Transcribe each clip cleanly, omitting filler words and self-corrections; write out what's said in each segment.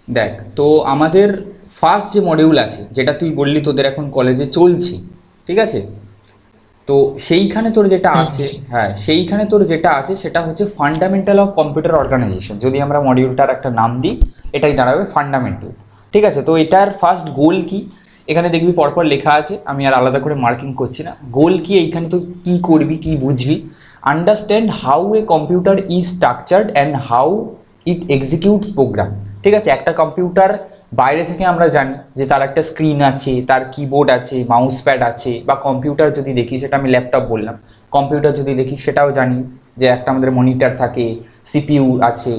দেখ, তো আমাদের ফার্স্ট যে মডিউল আছে, যেটা তুই বললি তোদের এখন কলেজে চলছে, ঠিক আছে, তো সেইখানে তোর যেটা হুম। আছে, হ্যাঁ সেইখানে তোর যেটা আছে সেটা হচ্ছে ফান্ডামেন্টাল অফ কম্পিউটার অর্গানাইজেশন। যদি আমরা মডিউলটার একটা নাম দিই, এটাই দাঁড়াবে ফান্ডামেন্টাল। ঠিক আছে, তো এটার ফার্স্ট গোল কি, এখানে দেখবি পরপর লেখা আছে, আমি আর আলাদা করে মার্কিং করছি না। গোল কি, এইখানে তুই কি করবি, কি বুঝবি? Understand how a computer is structured and how it executes program. ঠিক আছে, একটা কম্পিউটার বাইরে থেকে আমরা জানি যে তার একটা স্ক্রিন আছে, তার কিবোর্ড আছে, মাউস প্যাড আছে, বা কম্পিউটার যদি দেখি, সেটা আমি ল্যাপটপ বললাম, কম্পিউটার যদি দেখি সেটাও জানি যে একটা আমাদের মনিটর থাকে, সিপিইউ আছে,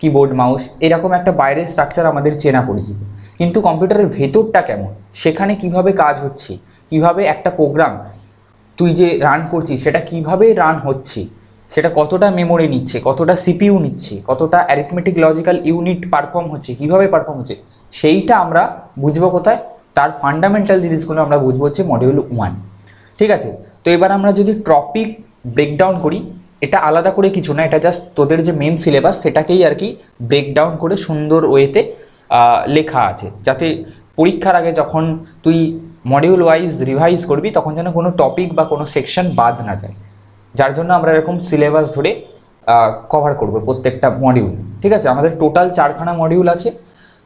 কিবোর্ড মাউস, এরকম একটা বাইরের স্ট্রাকচার আমাদের চেনা পরিচিত। কিন্তু কম্পিউটারের ভেতরটা কেমন, সেখানে কিভাবে কাজ হচ্ছে, কিভাবে একটা প্রোগ্রাম তুই যে রান করছিস সেটা কিভাবে রান হচ্ছে, সেটা কতটা মেমোরি নিচ্ছে, কতটা সিপিইউ নিচ্ছে, কতটা অ্যারিথমেটিক লজিক্যাল ইউনিট পারফর্ম হচ্ছে, কিভাবে পারফর্ম হচ্ছে, সেইটা আমরা বুঝবো কোথায়? তার ফান্ডামেন্টাল জিনিসগুলো আমরা বুঝবো হচ্ছে মডিউল 1। ঠিক আছে, তো এবার আমরা যদি টপিক ব্রেকডাউন করি, এটা আলাদা করে কিছু না, এটা জাস্ট তোদের যে মেন সিলেবাস সেটাকেই আর কি ব্রেকডাউন করে সুন্দর ওয়েতে লেখা আছে, যাতে পরীক্ষার আগে যখন তুই মডিউল ওয়াইজ রিভাইজ করবি তখন যেন কোনো টপিক বা কোনো সেকশন বাদ না যায়। যার জন্য আমরা এরকম সিলেবাস ধরে কভার করবো প্রত্যেকটা মডিউল। ঠিক আছে, আমাদের টোটাল 4খানা মডিউল আছে,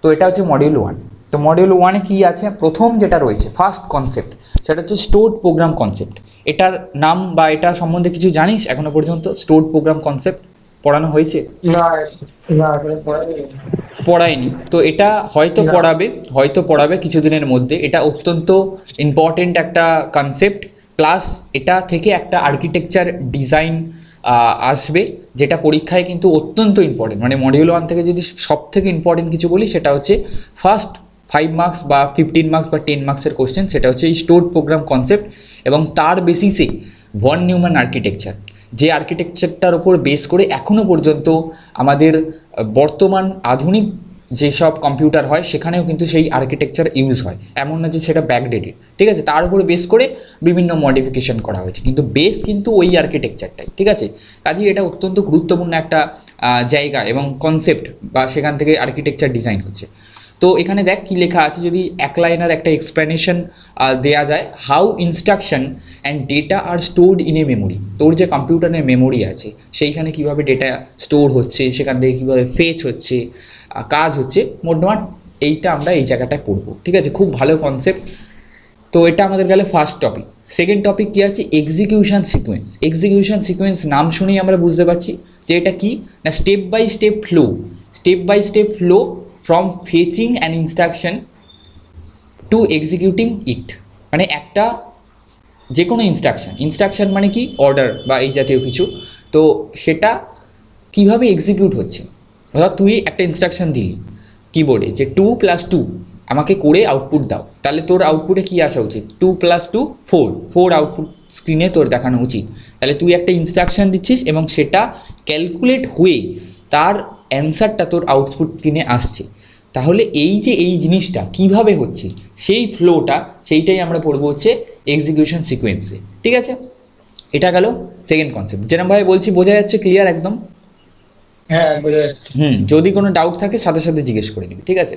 তো এটা হচ্ছে মডিউল 1। তো মডিউল 1-এ কী আছে, প্রথম যেটা রয়েছে ফার্স্ট কনসেপ্ট, সেটা হচ্ছে স্টোরড প্রোগ্রাম কনসেপ্ট। এটার নাম বা এটা সম্বন্ধে কিছু জানিস এখনো পর্যন্ত? স্টোরড প্রোগ্রাম কনসেপ্ট পড়ানো হয়েছে? না, না এখনো পড়াইনি। পড়ায়নি তো, এটা হয়তো না। পড়াবে, হয়তো পড়াবে কিছুদিনের মধ্যে। এটা অত্যন্ত ইম্পর্টেন্ট একটা কনসেপ্ট, প্লাস এটা থেকে একটা আর্কিটেকচার ডিজাইন আসবে, যেটা পরীক্ষায় কিন্তু অত্যন্ত ইম্পর্টেন্ট। মানে মডিউল 1 থেকে যদি সব থেকে ইম্পর্টেন্ট কিছু বলি, সেটা হচ্ছে ফার্স্ট 5 মার্কস বা 15 মার্কস বা 10 মার্কসের কোশ্চেন, সেটা হচ্ছে এই স্টোরড প্রোগ্রাম কনসেপ্ট, এবং তার বেসিসে ভন নিউম্যান আর্কিটেকচার, যে আর্কিটেকচারটার ওপর বেস করে এখনও পর্যন্ত আমাদের বর্তমান আধুনিক যেসব কম্পিউটার হয় সেখানেও কিন্তু সেই আর্কিটেকচার ইউজ হয়, এমন না যে সেটা ব্যাকডেটেড। ঠিক আছে, তার উপরে বেস করে বিভিন্ন মডিফিকেশন করা হয়েছে, কিন্তু বেস কিন্তু ওই আর্কিটেকচারটাই। ঠিক আছে, কাজেই এটা অত্যন্ত গুরুত্বপূর্ণ একটা জায়গা এবং কনসেপ্ট, বা সেখান থেকে আর্কিটেকচার ডিজাইন হচ্ছে। তো এখানে দেখ কি লেখা আছে, যদি এক লাইনার একটা এক্সপ্লেনেশন দেয়া যায়, how instruction and data are stored in a memory. তোর যে কম্পিউটারের মেমোরি আছে সেইখানে কিভাবে ডেটা স্টোর হচ্ছে, সেখান থেকে কীভাবে ফেচ হচ্ছে, কাজ হচ্ছে, মোটমাট এইটা আমরা এই জায়গাটায় পড়বো। ঠিক আছে, খুব ভালো কনসেপ্ট। তো এটা আমাদের গেলে ফার্স্ট টপিক। সেকেন্ড টপিক কী আছে, এক্সিকিউশন সিকোয়েন্স। এক্সিকিউশন সিকোয়েন্স নাম শুনেই আমরা বুঝতে পারছি যে এটা কি না, step by step flow, step by step flow from fetching an instruction to executing it. মানে একটা যে কোনো ইনস্ট্রাকশন, ইনস্ট্রাকশন মানে কি, অর্ডার বা এই জাতীয় কিছু, তো সেটা কিভাবে এক্সিকিউট হচ্ছে। অর্থাৎ তুই একটা ইনস্ট্রাকশন দিলি কিবোর্ডে যে 2+2 আমাকে করে আউটপুট দাও, তাহলে তোর আউটপুটে কি আসা উচিত, 2+2 4, 4 আউটপুট স্ক্রিনে তোর দেখানো উচিত। তাহলে তুই একটা ইনস্ট্রাকশন দিচ্ছিস এবং সেটা ক্যালকুলেট হয়ে তার অ্যান্সারটা তোর আউটপুট স্ক্রিনে আসছে। তাহলে এই যে এই জিনিসটা কিভাবে হচ্ছে, সেই ফ্লোটা, সেইটাই আমরা পড়বো হচ্ছে এক্সিকিউশন সিকোয়েন্সে। ঠিক আছে, এটা গেল সেকেন্ড কনসেপ্ট। যেরকমভাবে বলছি বোঝা যাচ্ছে, ক্লিয়ার একদম? হ্যাঁ, বোঝা যাচ্ছে। যদি কোনো ডাউট থাকে সাথে সাথে জিজ্ঞেস করে নিবি, ঠিক আছে?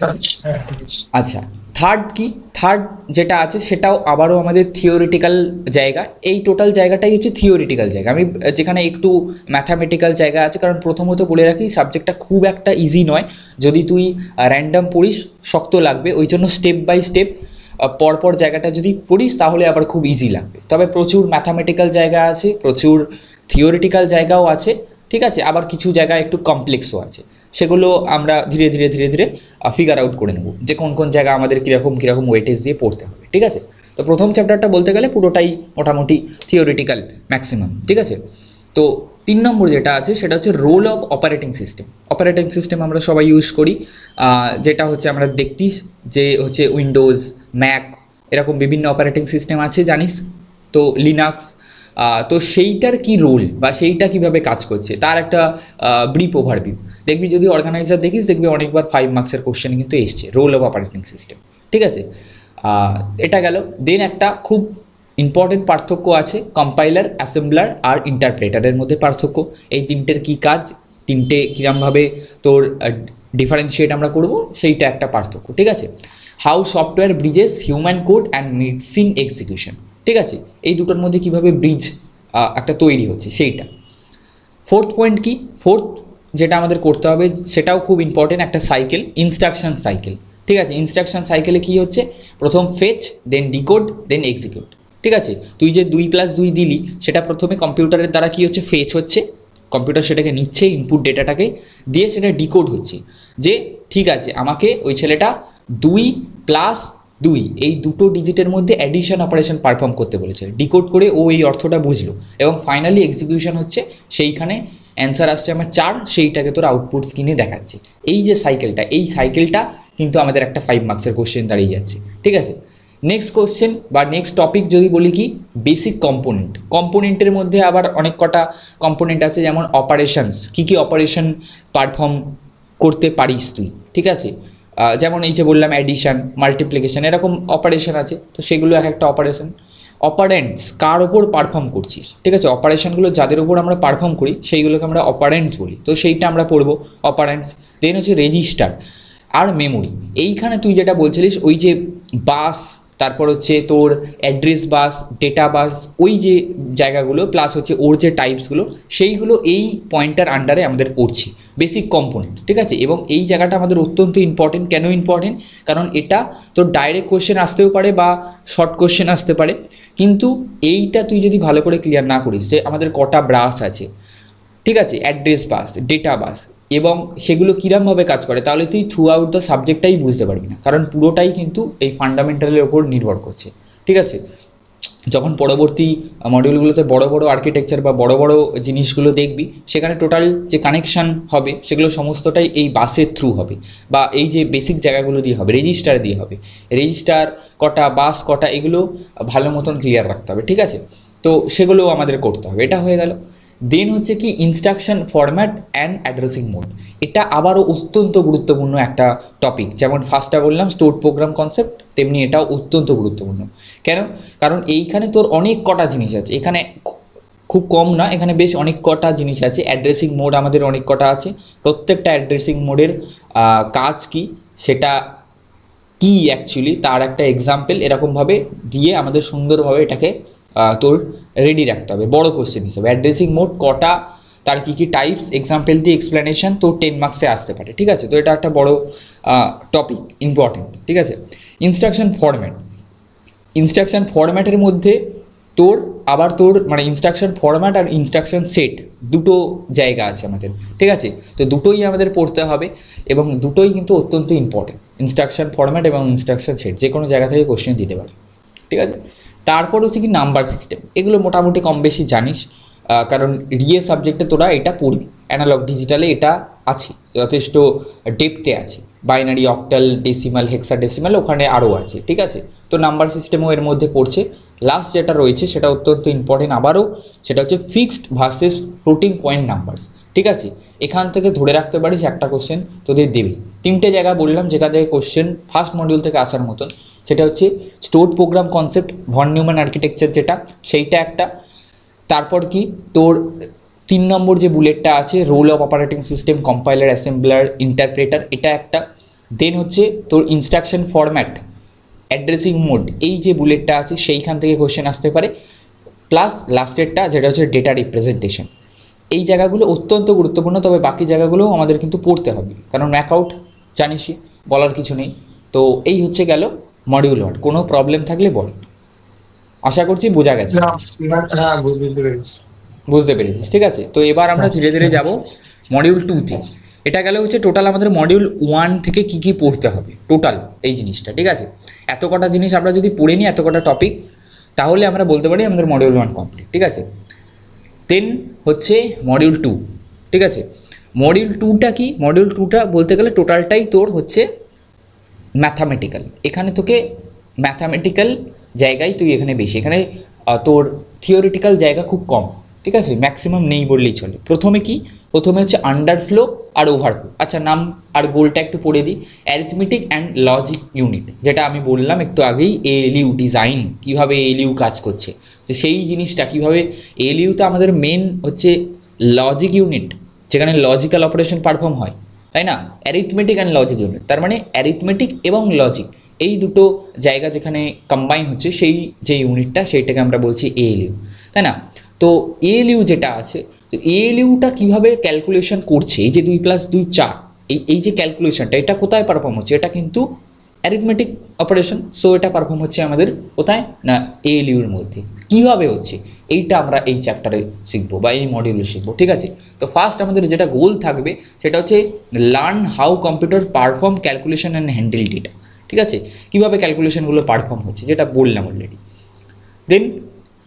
হ্যাঁ, ঠিক আছে। আচ্ছা, থার্ড কি, থার্ড যেটা আছে সেটাও আবারও আমাদের থিওরিটিক্যাল জায়গা। এই টোটাল জায়গাটাই হচ্ছে থিওরিটিক্যাল জায়গা, আমি যেখানে একটু ম্যাথামেটিক্যাল জায়গা আছে, কারণ প্রথমত বলে রাখি সাবজেক্টটা খুব একটা ইজি নয়। যদি তুই র্যান্ডাম পড়িস শক্ত লাগবে, ওই জন্য স্টেপ বাই স্টেপ পরপর জায়গাটা যদি পড়িস তাহলে আবার খুব ইজি লাগবে। তবে প্রচুর ম্যাথামেটিক্যাল জায়গা আছে, প্রচুর থিওরিটিক্যাল জায়গাও আছে। ঠিক আছে, আবার কিছু জায়গা একটু কমপ্লেক্সও আছে, সেগুলো আমরা ধীরে ধীরে ধীরে ধীরে ফিগার আউট করে নেব যে কোন কোন জায়গা আমাদের কীরকম কীরকম ওয়েটেজ দিয়ে পড়তে হবে। ঠিক আছে, তো প্রথম চ্যাপ্টারটা বলতে গেলে পুরোটাই মোটামুটি থিওরিটিক্যাল ম্যাক্সিমাম। ঠিক আছে, তো 3 নম্বর যেটা আছে সেটা হচ্ছে role of operating system. Operating system আমরা সবাই ইউজ করি, যেটা হচ্ছে আমরা দেখতি যে হচ্ছে উইন্ডোজ, ম্যাক, এরকম বিভিন্ন অপারেটিং সিস্টেম আছে জানিস তো, লিনাক্স। তো সেইটার কি রোল বা সেইটা কিভাবে কাজ করছে তার একটা ব্রিফ ওভারভিউ দেখবি। যদি অর্গানাইজার দেখিস দেখবি অনেকবার 5 মার্কসের কোশ্চেন কিন্তু এসছে রোল অফ অপারেটিং সিস্টেম। ঠিক আছে, এটা গেল। দেন একটা খুব ইম্পর্টেন্ট পার্থক্য আছে কম্পাইলার, অ্যাসেম্বলার আর ইন্টারপ্রেটারের মধ্যে পার্থক্য। এই তিনটের কি কাজ, তিনটে কীরমভাবে তোর ডিফারেন্সিয়েট আমরা করব, সেইটা একটা পার্থক্য, ঠিক আছে। How software Bridges human code and machine execution, ঠিক আছে, এই দুটোর মধ্যে কিভাবে ব্রিজ একটা তৈরি হচ্ছে সেইটা। ফোর্থ পয়েন্ট কি, ফোর্থ যেটা আমাদের করতে হবে সেটাও খুব ইম্পর্টেন্ট, একটা সাইকেল, ইনস্ট্রাকশন সাইকেল, ঠিক আছে। ইনস্ট্রাকশন সাইকেলে কী হচ্ছে, প্রথম ফেচ, দেন ডিকোড, দেন এক্সিকিউট, ঠিক আছে। তুই যে 2+2 দিলি সেটা প্রথমে কম্পিউটারের দ্বারা কী হচ্ছে, ফেচ হচ্ছে, কম্পিউটার সেটাকে নিচ্ছে, ইনপুট ডেটাটাকে দিয়ে সেটা ডিকোড হচ্ছে, যে ঠিক আছে আমাকে ওই ছেলেটা 2+2 এই দুটো ডিজিটের মধ্যে অ্যাডিশন অপারেশন পারফর্ম করতে বলেছে, ডিকোড করে ও এই অর্থটা বুঝলো, এবং ফাইনালি এক্সিকিউশন হচ্ছে, সেইখানে অ্যান্সার আসছে আমার 4, সেইটাকে তোর আউটপুট স্ক্রিনে দেখাচ্ছে। এই যে সাইকেলটা, এই সাইকেলটা কিন্তু আমাদের একটা 5 মার্কসের কোশ্চেন দাঁড়িয়ে যাচ্ছে, ঠিক আছে। নেক্সট কোশ্চেন বা নেক্সট টপিক যদি বলি কি, বেসিক কম্পোনেন্ট। কম্পোনেন্টের মধ্যে আবার অনেক কটা কম্পোনেন্ট আছে, যেমন অপারেশনস, কী কী অপারেশন পারফর্ম করতে পারিস তুই, ঠিক আছে। যেমন এই যে বললাম অ্যাডিশন, মাল্টিপ্লিকেশন, এরকম অপারেশন আছে, তো সেগুলো এক একটা অপারেশন। অপারেন্টস কার ওপর পারফর্ম করছিস, ঠিক আছে, অপারেশনগুলো যাদের ওপর আমরা পারফর্ম করি সেইগুলোকে আমরা অপারেন্টস বলি, তো সেইটা আমরা পড়বো অপারেন্টস। দেন হচ্ছে রেজিস্টার আর মেমোরি। এইখানে তুই যেটা বলছিলিস ওই যে বাস, তারপর হচ্ছে তোর অ্যাড্রেস বাস, ডেটা বাস, ওই যে জায়গাগুলো, প্লাস হচ্ছে ওর যে টাইপসগুলো, সেইগুলো এই পয়েন্টটার আন্ডারে আমাদের পড়ছি, বেসিক কম্পোনেন্টস, ঠিক আছে। এবং এই জায়গাটা আমাদের অত্যন্ত ইম্পর্টেন্ট। কেন ইম্পর্টেন্ট, কারণ এটা তোর ডাইরেক্ট কোশ্চেন আসতেও পারে বা শর্ট কোশ্চেন আসতে পারে, কিন্তু এইটা তুই যদি ভালো করে ক্লিয়ার না করিস যে আমাদের কটা ব্রাস আছে, ঠিক আছে, অ্যাড্রেস বাস, ডেটা বাস, এবং সেগুলো কীরমভাবে কাজ করে, তাহলে তুই থ্রু আউট দ্য সাবজেক্টটাই বুঝতে পারবি না, কারণ পুরোটাই কিন্তু এই ফান্ডামেন্টালের ওপর নির্ভর করছে, ঠিক আছে। যখন পরবর্তী মডিউলগুলোতে বড় বড় আর্কিটেকচার বা বড় বড় জিনিসগুলো দেখবি, সেখানে টোটাল যে কানেকশান হবে সেগুলো সমস্তটাই এই বাসের থ্রু হবে, বা এই যে বেসিক জায়গাগুলো দিয়ে হবে, রেজিস্টার দিয়ে হবে। রেজিস্টার কটা, বাস কটা, এগুলো ভালো মতন ক্লিয়ার রাখতে হবে, ঠিক আছে। তো সেগুলো আমাদের করতে হবে, এটা হয়ে গেল। দেন হচ্ছে কি instruction format and addressing mode. এটা আবারও অত্যন্ত গুরুত্বপূর্ণ একটা টপিক। যেমন ফার্স্টটা বললাম স্টোর প্রোগ্রাম কনসেপ্ট, তেমনি এটাও অত্যন্ত গুরুত্বপূর্ণ। কেন, কারণ এইখানে তোর অনেক কটা জিনিস আছে, এখানে খুব কম না, এখানে বেশ অনেক কটা জিনিস আছে। অ্যাড্রেসিং মোড আমাদের অনেক কটা আছে, প্রত্যেকটা অ্যাড্রেসিং মোডের কাজ কি, সেটা কি অ্যাকচুয়ালি তার একটা এক্সাম্পল এরকমভাবে দিয়ে আমাদের সুন্দরভাবে এটাকে তোর রেডি রাখতে হবে বড় কোশ্চেন হিসেবে। অ্যাড্রেসিং মোড কটা, তার কী কী টাইপস, এক্সাম্পল দিয়ে এক্সপ্লেনেশন তোর 10 মার্কসে আসতে পারে, ঠিক আছে। তো এটা একটা বড় টপিক, ইম্পর্টেন্ট, ঠিক আছে। ইনস্ট্রাকশন ফরম্যাট, ইনস্ট্রাকশন ফরম্যাটের মধ্যে তোর আবার তোর মানে ইনস্ট্রাকশন ফরম্যাট আর ইনস্ট্রাকশন সেট দুটো জায়গা আছে আমাদের, ঠিক আছে। তো দুটোই আমাদের পড়তে হবে, এবং দুটোই কিন্তু অত্যন্ত ইম্পর্টেন্ট, ইনস্ট্রাকশন ফরম্যাট এবং ইনস্ট্রাকশন সেট, যে কোনো জায়গা থেকে কোশ্চেন দিতে পারে, ঠিক আছে। তারপর হচ্ছে কি নাম্বার সিস্টেম, এগুলো মোটামুটি কম বেশি জানিস, কারণ ডিএ সাবজেক্টে তোরা এটা পড়বি, অ্যানালগ ডিজিটালে এটা আছে, যথেষ্ট ডেপথে আছে, বাইনারি, অক্টাল, ডেসিমাল, হেক্সাডেসিমাল, ওখানে আরও আছে, ঠিক আছে। তো নাম্বার সিস্টেমও এর মধ্যে পড়ছে। লাস্ট যেটা রয়েছে সেটা অত্যন্ত ইম্পর্টেন্ট আবারও, সেটা হচ্ছে fixed versus floating point numbers, ঠিক আছে। এখান থেকে ধরে রাখতে পারিস একটা কোশ্চেন তোদের দেবে। 3টে জায়গা বললাম যেখান থেকে কোশ্চেন ফার্স্ট মডিউল থেকে আসার মতন, সেটা হচ্ছে store program concept, von Neumann architecture যেটা, সেইটা একটা। তারপর কি তোর 3 নম্বর যে বুলেটটা আছে, role of operating system, compiler, assembler, interpreter, এটা একটা। দেন হচ্ছে তোর ইনস্ট্রাকশন ফরম্যাট, অ্যাড্রেসিং মোড, এই যে বুলেটটা আছে সেইখান থেকে কোশ্চেন আসতে পারে। প্লাস লাস্টেরটা যেটা হচ্ছে ডেটা রিপ্রেজেন্টেশন। এই জায়গাগুলো অত্যন্ত গুরুত্বপূর্ণ, তবে বাকি জায়গাগুলোও আমাদের কিন্তু পড়তে হবে, কারণ ম্যাকআউট জানিসই, বলার কিছু নেই। তো এই হচ্ছে গেল মডিউল 1। কোনো প্রবলেম থাকলে বল, আশা করছি বোঝা গেছে। হ্যাঁ, বুঝতে পেরেছি। বুঝতে পেরেছিস, ঠিক আছে। তো এবার আমরা ধীরে ধীরে যাব মডিউল 2-তে। এটা গেলে হচ্ছে টোটাল আমাদের মডিউল 1 থেকে কি কি পড়তে হবে, টোটাল এই জিনিসটা, ঠিক আছে। এত কটা জিনিস আমরা যদি পড়ে নিই, এত কটা টপিক, তাহলে আমরা বলতে পারি আমাদের মডিউল 1 কমপ্লিট, ঠিক আছে। দেন হচ্ছে মডিউল 2, ঠিক আছে। মডিউল 2টা কি, মডিউল 2টা বলতে গেলে টোটালটাই তোর হচ্ছে ম্যাথামেটিক্যাল। এখানে তোকে ম্যাথামেটিক্যাল জায়গায় তুই এখানে বেশি, এখানে তোর থিওরিটিক্যাল জায়গা খুব কম, ঠিক আছে, ম্যাক্সিমাম নেই বললেই চলে। প্রথমে কি, প্রথমে হচ্ছে আন্ডারফ্লো আর ওভারফ্লো। আচ্ছা, নাম আর গোলটা একটু পড়ে দিই। অ্যারিথমেটিক অ্যান্ড লজিক ইউনিট, যেটা আমি বললাম একটু আগেই, এএলইউ ডিজাইন, কীভাবে এএলইউ কাজ করছে, তো সেই জিনিসটা কীভাবে এএলইউতে আমাদের মেন হচ্ছে লজিক ইউনিট, যেখানে লজিক্যাল অপারেশন পারফর্ম হয়, তাই না? অ্যারিথমেটিক অ্যান্ড লজিক ইউনিট, তার মানে অ্যারিথমেটিক এবং লজিক এই দুটো জায়গা যেখানে কম্বাইন হচ্ছে সেই যে ইউনিটটা সেইটাকে আমরা বলছি এএলইউ, তাই না? তো এএলইউ যেটা আছে, তো এএলইউটা কীভাবে ক্যালকুলেশন করছে, এই যে 2+2=4, এই যে ক্যালকুলেশনটা এটা কোথায় পারফর্ম হচ্ছে, এটা কিন্তু অ্যারিথমেটিক অপারেশন। সো এটা পারফর্ম হচ্ছে আমাদের কোথায় না এএলইউর মধ্যে। কীভাবে হচ্ছে এইটা আমরা এই চ্যাপ্টারে শিখবো বা এই মডিউলে শিখবো, ঠিক আছে? তো ফার্স্ট আমাদের যেটা গোল থাকবে সেটা হচ্ছে learn how computer perform calculation and handle data, ঠিক আছে? কীভাবে ক্যালকুলেশনগুলো পারফর্ম হচ্ছে যেটা বললাম অলরেডি। দেন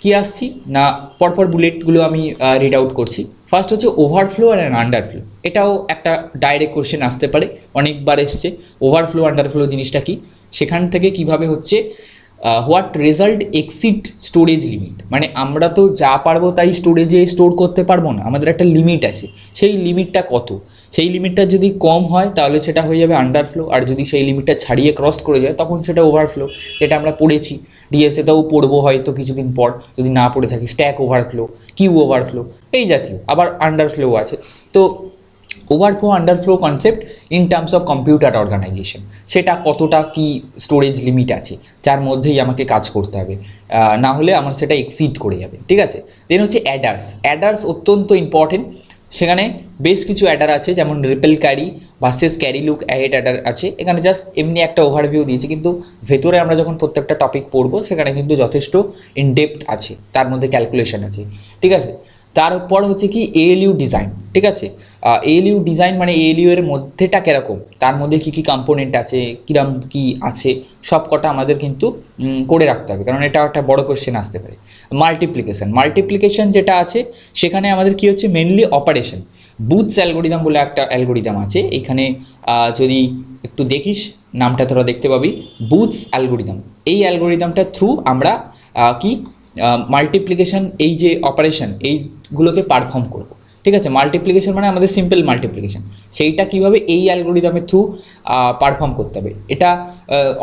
কি আসছি না পরপর বুলেটগুলো আমি রিড আউট করছি। ফার্স্ট হচ্ছে ওভারফ্লো অ্যান্ড আন্ডারফ্লো, এটাও একটা ডাইরেক্ট কোশ্চেন আসতে পারে, অনেকবার এসছে। ওভারফ্লো আন্ডারফ্লো জিনিসটা কি, সেখান থেকে কিভাবে হচ্ছে what result exceed storage limit, মানে আমরা তো যা পারবো তাই স্টোরেজে স্টোর করতে পারবো না, আমাদের একটা লিমিট আছে, সেই লিমিটটা কত, সেই লিমিটটা যদি কম হয় তাহলে সেটা হয়ে যাবে আন্ডারফ্লো, আর যদি সেই লিমিটটা ছাড়িয়ে ক্রস করে যায় তখন সেটা ওভারফ্লো, যেটা আমরা পড়েছি ডিএসএতেও পড়বো হয়তো কিছুদিন পর, যদি না পড়ে থাকি স্ট্যাক ওভারফ্লো, কিউ ওভারফ্লো, এই জাতীয়। আবার আন্ডারফ্লো আছে। তো overflow underflow concept in terms of computer organisation, সেটা কতটা কি স্টোরেজ লিমিট আছে যার মধ্যেই আমাকে কাজ করতে হবে, না হলে আমার সেটা এক্সিড করে যাবে, ঠিক আছে? দেন হচ্ছে অ্যাডার্স, অ্যাডার্স অত্যন্ত ইম্পর্টেন্ট। সেখানে বেশ কিছু অ্যাডার আছে, যেমন repel carry versus carry look ahead Eder আছে। এখানে জাস্ট এমনি একটা ওভারভিউ দিয়েছি, কিন্তু ভেতরে আমরা যখন প্রত্যেকটা টপিক পড়বো সেখানে কিন্তু যথেষ্ট ইনডেপথ আছে, তার মধ্যে ক্যালকুলেশন আছে, ঠিক আছে? তারপর হচ্ছে কি এএলইউ ডিজাইন, ঠিক আছে? এএলইউ ডিজাইন মানে এএলইউ এর মধ্যেটা কীরকম, তার মধ্যে কী কী কম্পোনেন্ট আছে, কীরকম কী আছে, সব কটা আমাদের কিন্তু করে রাখতে হবে, কারণ এটা একটা বড় কোশ্চেন আসতে পারে। মাল্টিপ্লিকেশন যেটা আছে সেখানে আমাদের কি হচ্ছে মেনলি অপারেশন। বুথস অ্যালগোরিদম বলে একটা অ্যালগোরিদম আছে এখানে, যদি একটু দেখিস নামটা তোরা দেখতে পাবি, বুথস অ্যালগোরিদম। এই অ্যালগোরিদমটার থ্রু আমরা কি মাল্টিপ্লিকেশন, এই যে অপারেশন এইগুলোকে পারফর্ম করব, ঠিক আছে? মাল্টিপ্লিকেশন মানে আমাদের সিম্পল মাল্টিপ্লিকেশন, সেইটা কীভাবে এই অ্যালগোরিদমের থ্রু পারফর্ম করতে হবে, এটা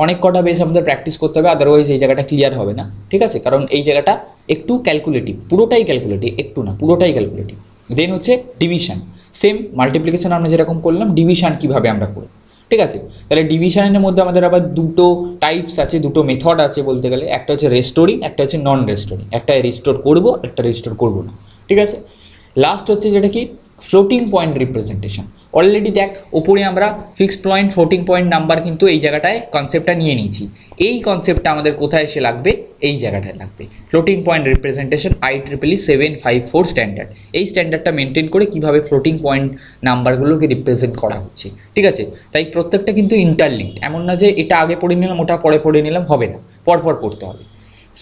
অনেক কটা বেশ আমাদের প্র্যাকটিস করতে হবে, আদারওয়াইজ এই জায়গাটা ক্লিয়ার হবে না, ঠিক আছে? কারণ এই জায়গাটা একটু ক্যালকুলেটিভ, পুরোটাই ক্যালকুলেটিভ, একটু না পুরোটাই ক্যালকুলেটিভ। দেন হচ্ছে ডিভিশন, সেম মাল্টিপ্লিকেশন আমরা যেরকম করলাম, ডিভিশন কীভাবে আমরা করব, ঠিক আছে? তাহলে ডিভিশনের মধ্যে আমাদের আবার দুটো টাইপস আছে, দুটো মেথড আছে বলতে গেলে, একটা হচ্ছে রেস্টোরিং, একটা হচ্ছে নন রেস্টোরিং, একটা রেস্টোর করবো, একটা রেস্টোর করবো না, ঠিক আছে? লাস্ট হচ্ছে যেটা কি ফ্লোটিং পয়েন্ট রিপ্রেজেন্টেশন। অলরেডি দেখ ওপরে আমরা fixed point, floating point number কিন্তু এই জায়গাটায় কনসেপ্টটা নিয়ে নিয়েছি। এই কনসেপ্টটা আমাদের কোথায় এসে লাগবে, এই জায়গাটায় লাগবে। Floating point representation IEEE 754 standard, এই স্ট্যান্ডার্ডটা মেনটেন করে কীভাবে ফ্লোটিং পয়েন্ট নাম্বারগুলোকে রিপ্রেজেন্ট করা হচ্ছে, ঠিক আছে? তাই প্রত্যেকটা কিন্তু ইন্টারলিঙ্কড, এমন না যে এটা আগে পড়ে নিলাম ওটা পরে পড়ে নিলাম, হবে না, পরপর পড়তে হবে,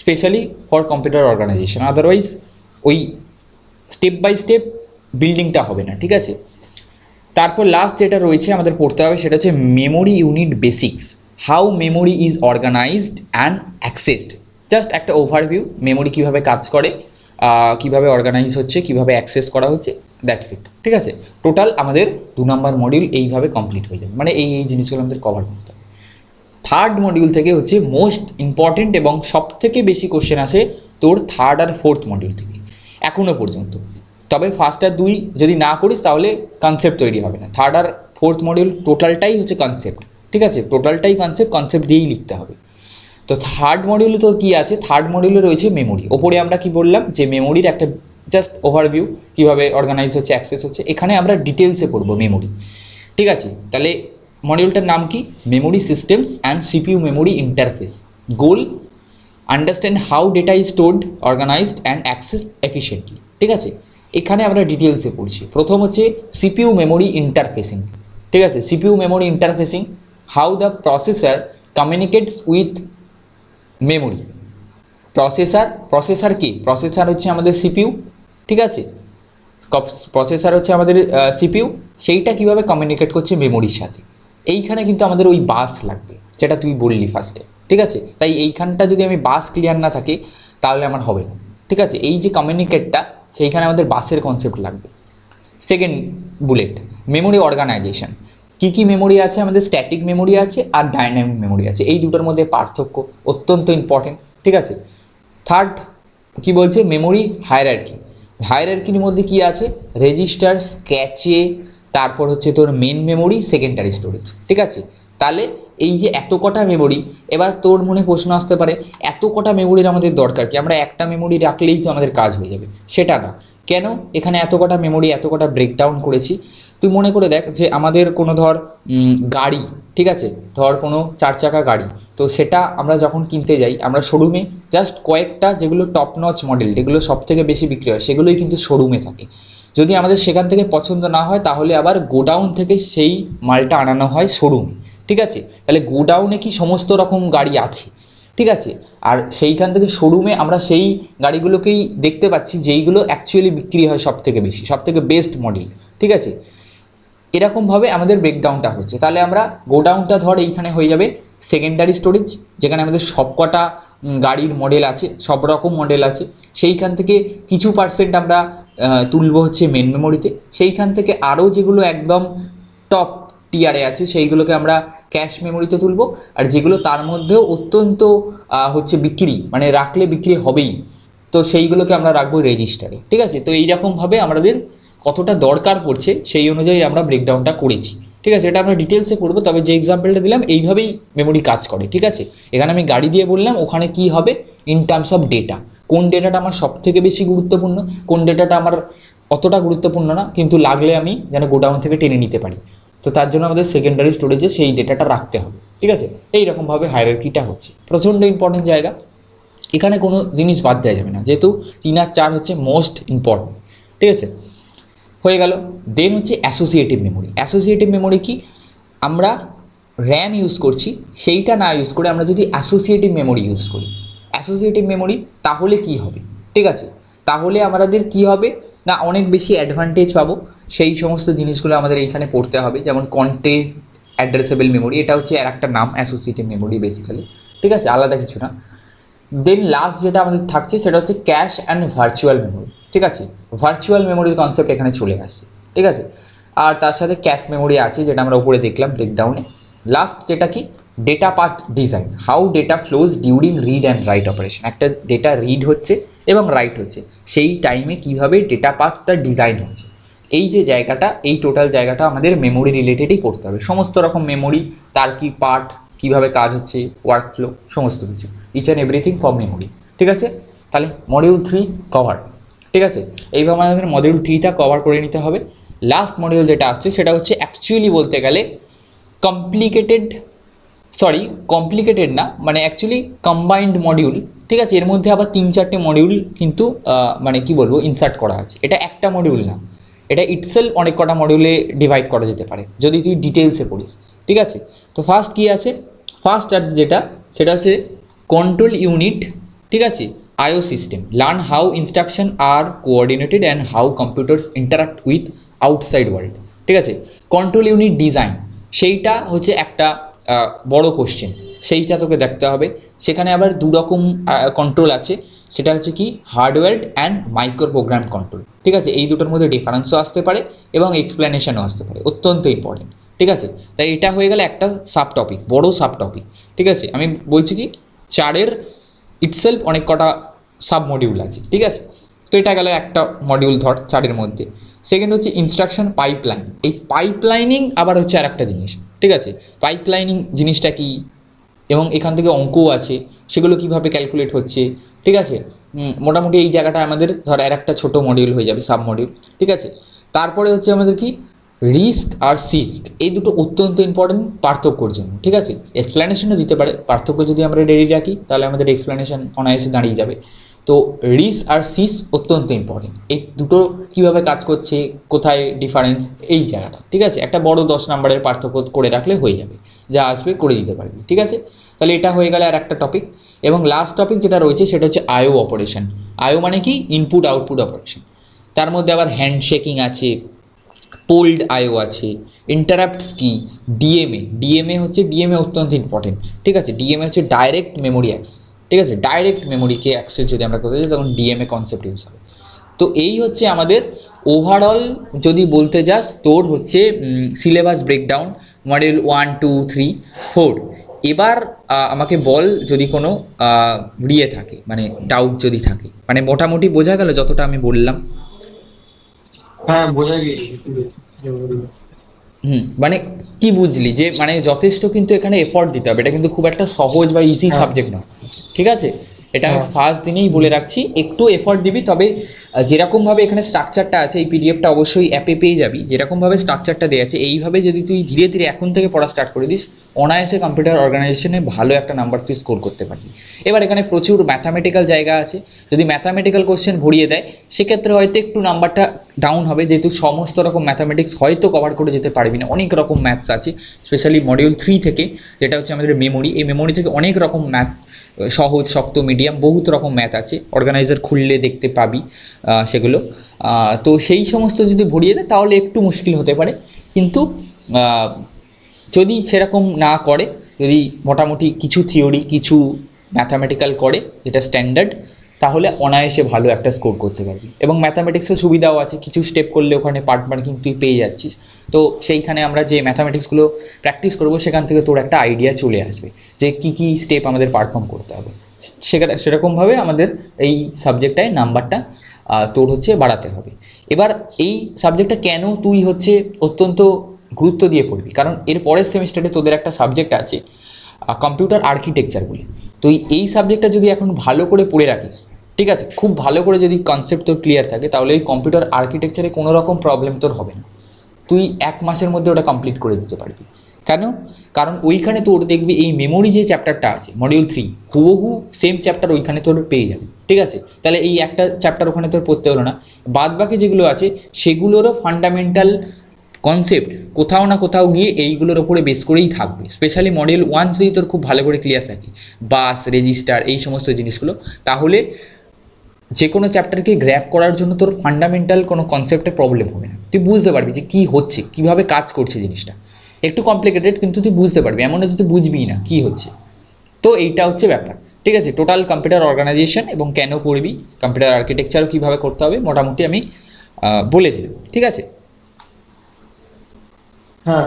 specially for computer organisation, otherwise ওই স্টেপ বাই স্টেপ বিল্ডিংটা হবে না, ঠিক আছে? তারপর লাস্ট যেটা রয়েছে আমাদের পড়তে হবে সেটা হচ্ছে memory unit basics, how memory is organised and accessed. Just একটা ওভারভিউ, মেমোরি কীভাবে কাজ করে, কীভাবে অর্গানাইজ হচ্ছে, কীভাবে অ্যাক্সেস করা হচ্ছে, দ্যাটস ইট, ঠিক আছে? টোটাল আমাদের 2 নম্বর মডিউল এইভাবে কমপ্লিট হয়ে যাবে, মানে এই জিনিসগুলো আমাদের কভার করতে হবে। থার্ড মডিউল থেকে হচ্ছে মোস্ট ইম্পর্টেন্ট এবং সব থেকে বেশি কোশ্চেন আসে তোর থার্ড আর ফোর্থ মডিউল থেকে এখনও পর্যন্ত। তবে ফার্স্ট আর 2 যদি না করিস তাহলে কনসেপ্ট তৈরি হবে না। থার্ড আর ফোর্থ মডিউল টোটালটাই হচ্ছে কনসেপ্ট, ঠিক আছে? টোটালটাই কনসেপ্ট দিয়েই লিখতে হবে। তো থার্ড মডিউলে তো কী আছে, থার্ড মডিউলে রয়েছে মেমোরি। ওপরে আমরা কি বললাম যে মেমোরির একটা জাস্ট ওভারভিউ, কীভাবে অর্গানাইজ হচ্ছে, অ্যাক্সেস হচ্ছে। এখানে আমরা ডিটেলসে পড়বো মেমোরি, ঠিক আছে? তাহলে মডিউলটার নাম কি, memory systems and CPU memory interface. Goal, understand how data is stored, organised and access efficiently, ঠিক আছে? এখানে আমরা ডিটেলসে পড়ছি। প্রথম হচ্ছে সিপিইউ মেমোরি ইন্টারফেসিং, ঠিক আছে? CPU memory interfacing, how the processor communicates with memory. Processor কি, প্রসেসর হচ্ছে আমাদের সিপিইউ, ঠিক আছে? প্রসেসর হচ্ছে আমাদের সিপিইউ, সেইটা কিভাবে কমিউনিকেট করছে মেমোরির সাথে। এইখানে কিন্তু আমাদের ওই বাস লাগবে, যেটা তুই বললি ফার্স্টে, ঠিক আছে? তাই এইখানটা যদি আমি বাস ক্লিয়ার না থাকে তাহলে আমার হবে না, ঠিক আছে? এই যে কমিউনিকেটটা, সেইখানে আমাদের বাসের কনসেপ্ট লাগবে। Second bullet, memory organisation. কী কী মেমোরি আছে, আমাদের স্ট্যাটিক মেমোরি আছে আর ডাইনামিক মেমোরি আছে, এই দুটোর মধ্যে পার্থক্য অত্যন্ত ইম্পর্টেন্ট, ঠিক আছে? থার্ড কি বলছে, মেমোরি হায়ারার্কি। হায়ারার্কির মধ্যে কি আছে, রেজিস্টার, ক্যাচে, তারপর হচ্ছে তোর মেন মেমোরি, সেকেন্ডারি স্টোরেজ, ঠিক আছে। তাহলে এই যে এত কটা মেমোরি, এবার তোর মনে প্রশ্ন আসতে পারে এত কটা মেমোরির আমাদের দরকার কি, আমরা একটা মেমোরি রাখলেই তো আমাদের কাজ হয়ে যাবে। সেটা না, কেন এখানে এত কটা মেমোরি, এত কটা ব্রেকডাউন করেছি। তুই মনে করে দেখ যে আমাদের কোনো ধর গাড়ি, ঠিক আছে, ধর কোনো 4 চাকা গাড়ি, তো সেটা আমরা যখন কিনতে যাই আমরা শোরুমে জাস্ট কয়েকটা যেগুলো টপ নচ মডেল, যেগুলো সব থেকে বেশি বিক্রি হয়, সেগুলোই কিন্তু শোরুমে থাকে। যদি আমাদের সেখান থেকে পছন্দ না হয় তাহলে আবার গোডাউন থেকে সেই মালটা আনানো হয় শোরুমে, ঠিক আছে। তাহলে গোডাউনে কি সমস্ত রকম গাড়ি আছে, ঠিক আছে, আর সেইখান থেকে শোরুমে আমরা সেই গাড়িগুলোকেই দেখতে পাচ্ছি যেইগুলো অ্যাকচুয়ালি বিক্রি হয় সব থেকে বেশি, সব থেকে বেস্ট মডেল, ঠিক আছে। এরকমভাবে আমাদের ব্রেকডাউনটা হচ্ছে। তাহলে আমরা গোডাউনটা ধর এইখানে হয়ে যাবে সেকেন্ডারি স্টোরেজ, যেখানে আমাদের সবকটা গাড়ির মডেল আছে, সব রকম মডেল আছে, সেইখান থেকে কিছু পার্সেন্ট আমরা তুলব হচ্ছে মেন মেমোরিতে, সেইখান থেকে আরও যেগুলো একদম টপ টিয়ারে আছে সেইগুলোকে আমরা ক্যাশ মেমোরিতে তুলব, আর যেগুলো তার মধ্যেও অত্যন্ত হচ্ছে বিক্রি, মানে রাখলে বিক্রি হবেই, তো সেইগুলোকে আমরা রাখবো রেজিস্টারে, ঠিক আছে। তো এইরকমভাবে আমাদের কতটা দরকার পড়ছে সেই অনুযায়ী আমরা ব্রেকডাউনটা করেছি, ঠিক আছে। এটা আমরা ডিটেলসে করবো, তবে যে এক্সাম্পলটা দিলাম এইভাবেই মেমোরি কাজ করে, ঠিক আছে। এখানে আমি গাড়ি দিয়ে বললাম, ওখানে কি হবে ইন টার্মস অফ ডেটা, কোন ডেটাটা আমার সব থেকে বেশি গুরুত্বপূর্ণ, কোন ডেটাটা আমার অতটা গুরুত্বপূর্ণ না কিন্তু লাগলে আমি যেন গোডাউন থেকে টেনে নিতে পারি, তো তার জন্য আমাদের সেকেন্ডারি স্টোরেজে সেই ডেটাটা রাখতে হবে, ঠিক আছে। এইরকমভাবে হায়ারার্কিটা হচ্ছে, প্রচণ্ড ইম্পর্টেন্ট জায়গা, এখানে কোনো জিনিস বাদ দেওয়া যাবে না, যেহেতু 3 আর 4 হচ্ছে মোস্ট ইম্পর্টেন্ট, ঠিক আছে। হয়ে গেল। দেন হচ্ছে অ্যাসোসিয়েটিভ মেমোরি। অ্যাসোসিয়েটিভ মেমোরি কি, আমরা র্যাম ইউজ করছি সেইটা না ইউজ করে আমরা যদি অ্যাসোসিয়েটিভ মেমোরি ইউজ করি, অ্যাসোসিয়েটিভ মেমোরি, তাহলে কি হবে, ঠিক আছে। তাহলে আমাদের কি হবে না, অনেক বেশি অ্যাডভান্টেজ পাবো, সেই সমস্ত জিনিসগুলো আমাদের এইখানে পড়তে হবে। যেমন কন্টেন্ট অ্যাড্রেসেবল মেমোরি, এটা হচ্ছে আর একটা নাম অ্যাসোসিয়েটিভ মেমোরি বেসিক্যালি, ঠিক আছে, আলাদা কিছু না। দেন লাস্ট যেটা আমাদের থাকছে সেটা হচ্ছে ক্যাশ অ্যান্ড ভার্চুয়াল মেমোরি, ঠিক আছে। ভার্চুয়াল মেমোরির কনসেপ্ট এখানে চলে আসছে, ঠিক আছে। আর তার সাথে ক্যাশ মেমোরি আছে, যেটা আমরা উপরে দেখলাম ব্রেকডাউনে। লাস্ট যেটা কি, data path design, how data flows during read and right operation. একটা ডেটা রিড হচ্ছে এবং রাইট হচ্ছে, সেই টাইমে কীভাবে ডেটা পাথটা ডিজাইন হচ্ছে, এই যে জায়গাটা, এই টোটাল জায়গাটা আমাদের মেমোরি রিলেটেডই পড়তে হবে। সমস্ত রকম মেমোরি, তার কি পার্ট, কীভাবে কাজ হচ্ছে, ওয়ার্ক ফ্লো, সমস্ত কিছু, each and everything for memory, ঠিক আছে। তাহলে মডিউল 3 কভার, ঠিক আছে। এইভাবে আমাদের মডিউল 3টা কভার করে নিতে হবে। লাস্ট মডিউল যেটা আসছে সেটা হচ্ছে অ্যাকচুয়ালি বলতে গেলে কমপ্লিকেটেড না, মানে অ্যাকচুয়ালি কম্বাইন্ড মডিউল, ঠিক আছে। এর মধ্যে আবার 3-4টে মডিউল কিন্তু মানে কি বলবো ইনসার্ট করা আছে, এটা একটা মডিউল না, এটা ইটসেলফ অনেক কটা মডিউলে ডিভাইড করা যেতে পারে যদি তুই ডিটেলসে পড়িস, ঠিক আছে। তো ফার্স্ট কি আছে, ফার্স্ট আর যেটা সেটা হচ্ছে কন্ট্রোল ইউনিট, ঠিক আছে, IO system, learn how instruction are coordinated and how computers interact with outside world, ঠিক আছে। কন্ট্রোল ইউনিট ডিজাইন, সেইটা হচ্ছে একটা বড় কোশ্চেন, সেইটা তোকে দেখতে হবে। সেখানে আবার দু রকম কন্ট্রোল আছে, সেটা হচ্ছে কি hardware and micro program control, ঠিক আছে। এই দুটোর মধ্যে ডিফারেন্সও আসতে পারে এবং এক্সপ্লেনেশনও আসতে পারে, অত্যন্ত ইম্পর্টেন্ট, ঠিক আছে। তাই এটা হয়ে গেলে একটা সাব টপিক, বড় সাব টপিক, ঠিক আছে। আমি বলছি কি 4-এর ইটসেলফ অনেক কটা সাব মডিউল আছে, ঠিক আছে। তো এটা গেল একটা মডিউল ধর 4-এর মধ্যে। সেকেন্ড হচ্ছে ইনস্ট্রাকশন পাইপলাইন, এই পাইপলাইনিং আবার হচ্ছে আর একটা জিনিস, ঠিক আছে। পাইপলাইনিং জিনিসটা কি, এবং এখান থেকে অঙ্কও আছে, সেগুলো কিভাবে ক্যালকুলেট হচ্ছে, ঠিক আছে। মোটামুটি এই জায়গাটা আমাদের ধর আর একটা ছোটো মডিউল হয়ে যাবে, সাব মডিউল, ঠিক আছে। তারপরে হচ্ছে আমাদের কি রিস্ক আর সিস্ক, এই দুটো অত্যন্ত ইম্পর্টেন্ট পার্থক্যর জন্য, ঠিক আছে। এক্সপ্লেনেশনও দিতে পারে, পার্থক্য যদি আমরা রেডি রাখি তাহলে আমাদের এক্সপ্লেনেশন অনায়াসে দাঁড়িয়ে যাবে। তো রিস্ক আর সিস অত্যন্ত ইম্পর্টেন্ট, এই দুটো কীভাবে কাজ করছে, কোথায় ডিফারেন্স, এই জায়গাটা, ঠিক আছে। একটা বড় 10 নম্বরের পার্থক্য করে রাখলে হয়ে যাবে, যা আসবে করে দিতে পারবি, ঠিক আছে। তাহলে এটা হয়ে গেলে আর একটা টপিক। এবং লাস্ট টপিক যেটা রয়েছে সেটা হচ্ছে আইও অপারেশন। আইও মানে কি ইনপুট আউটপুট অপারেশন, তার মধ্যে আবার হ্যান্ডশেকিং আছে, পোল্ড আইও আছে, ইন্টারাপ্টস কি, ডিএমএ হচ্ছে, ডিএমএ অত্যন্ত ইম্পর্টেন্ট, ঠিক আছে। ডিএমএ হচ্ছে ডাইরেক্ট মেমোরি অ্যাক্সেস, ঠিক আছে। ডাইরেক্ট মেমোরিকে অ্যাক্সেস যদি আমরা করতে চাই তখন ডিএমএ কনসেপ্ট ইউজ হবে। তো এই হচ্ছে আমাদের ওভারঅল যদি বলতে যাস তোর হচ্ছে সিলেবাস ব্রেকডাউন মডিউল 1, 2, 3, 4। এবার আমাকে বল যদি কোনো থাকে, মানে ডাউট যদি থাকে, মানে মোটামুটি বোঝা গেল যতটা আমি বললাম। হ্যাঁ বোঝা গিয়েছে। মানে কি বুঝলি যে মানে যথেষ্ট কিন্তু এখানে এফর্ট দিতে হবে, এটা কিন্তু খুব একটা সহজ বা ইজি হ্যাঁ সাবজেক্ট নয়, ঠিক আছে? এটা আমি হ্যাঁ ফার্স্ট দিনেই বলে রাখছি, একটু এফর্ট দিবি, তবে যেরকমভাবে এখানে স্ট্রাকচারটা আছে, এই পিডিএফটা অবশ্যই অ্যাপে পেয়ে যাবি, যেরকমভাবে স্ট্রাকচারটা দেওয়া আছে এইভাবে যদি তুই ধীরে ধীরে এখন থেকে পড়া স্টার্ট করে দিস, অনায়াসে কম্পিউটার অর্গানাইজেশনে ভালো একটা নাম্বার তুই স্কোর করতে পারবি। এবার এখানে প্রচুর ম্যাথামেটিক্যাল জায়গা আছে, যদি ম্যাথামেটিক্যাল কোশ্চেন ভরিয়ে দেয় সেক্ষেত্রে হয়তো একটু নাম্বারটা ডাউন হবে, যেহেতু সমস্ত রকম ম্যাথামেটিক্স হয়তো কভার করে যেতে পারবি না, অনেক রকম ম্যাথস আছে, স্পেশালি মডিউল 3 থেকে, যেটা হচ্ছে আমাদের মেমোরি, এই মেমোরি থেকে অনেক রকম ম্যাথ, সহজ শক্ত মিডিয়াম বহুত রকম ম্যাথ আছে, অর্গানাইজার খুললে দেখতে পাবি সেগুলো। তো সেই সমস্ত যদি ভরিয়ে দেয় তাহলে একটু মুশকিল হতে পারে, কিন্তু আহ, যদি সেরকম না করে, যদি মোটামুটি কিছু থিওরি কিছু ম্যাথামেটিক্যাল করে যেটা স্ট্যান্ডার্ড, তাহলে অনায়াসে ভালো একটা স্কোর করতে পারবি। এবং ম্যাথামেটিক্সের সুবিধাও আছে, কিছু স্টেপ করলে ওখানে পার্ট মার্কিং তুই পেয়ে যাচ্ছিস, তো সেইখানে আমরা যে ম্যাথামেটিক্সগুলো প্র্যাকটিস করবো সেখান থেকে তোর একটা আইডিয়া চলে আসবে যে কী কী স্টেপ আমাদের পারফর্ম করতে হবে, সেরকমভাবে আমাদের এই সাবজেক্টটায় নাম্বারটা তোর হচ্ছে বাড়াতে হবে। এবার এই সাবজেক্টটা কেন তুই হচ্ছে অত্যন্ত গুরুত্ব দিয়ে পড়বি, কারণ এর পরের সেমিস্টারে তোদের একটা সাবজেক্ট আছে কম্পিউটার আর্কিটেকচার বলে। তো এই সাবজেক্টটা যদি এখন ভালো করে পড়ে রাখিস, ঠিক আছে, খুব ভালো করে যদি কনসেপ্ট তোর ক্লিয়ার থাকে, তাহলে এই কম্পিউটার আর্কিটেকচারে কোনো রকম প্রবলেম তোর হবে না, তুই 1 মাসের মধ্যে ওটা কমপ্লিট করে দিতে পারবি। কেন? কারণ ওইখানে তোর দেখবি এই মেমোরি যে চ্যাপ্টারটা আছে মডিউল 3, হুবহু সেম চ্যাপ্টার ওইখানে তোর পেয়ে যাবি, ঠিক আছে? তাহলে এই একটা চ্যাপ্টার ওখানে তোর পড়তে হলো না, বাদ বাকি যেগুলো আছে সেগুলোরও ফান্ডামেন্টাল কনসেপ্ট কোথাও না কোথাও গিয়ে এইগুলোর ওপরে বেস করেই থাকবে, স্পেশালি মডিউল 1 যদি তোর খুব ভালো করে ক্লিয়ার থাকে, বাস রেজিস্টার এই সমস্ত জিনিসগুলো, তাহলে যে কোনো চ্যাপ্টারকে গ্র্যাব করার জন্য তোর ফান্ডামেন্টাল কোনো কনসেপ্টে প্রবলেম হবে না, তুই বুঝতে পারবি যে কী হচ্ছে, কীভাবে কাজ করছে জিনিসটা, একটু কমপ্লিকেটেড কিন্তু তুই বুঝতে পারবি, এমন না যে তুই বুঝবি না কী হচ্ছে। তো এইটা হচ্ছে ব্যাপার, ঠিক আছে? টোটাল কম্পিউটার অর্গানাইজেশন এবং কেন পড়বি, কম্পিউটার আর্কিটেকচারও কীভাবে করতে হবে মোটামুটি আমি বলে দিলাম, ঠিক আছে? হ্যাঁ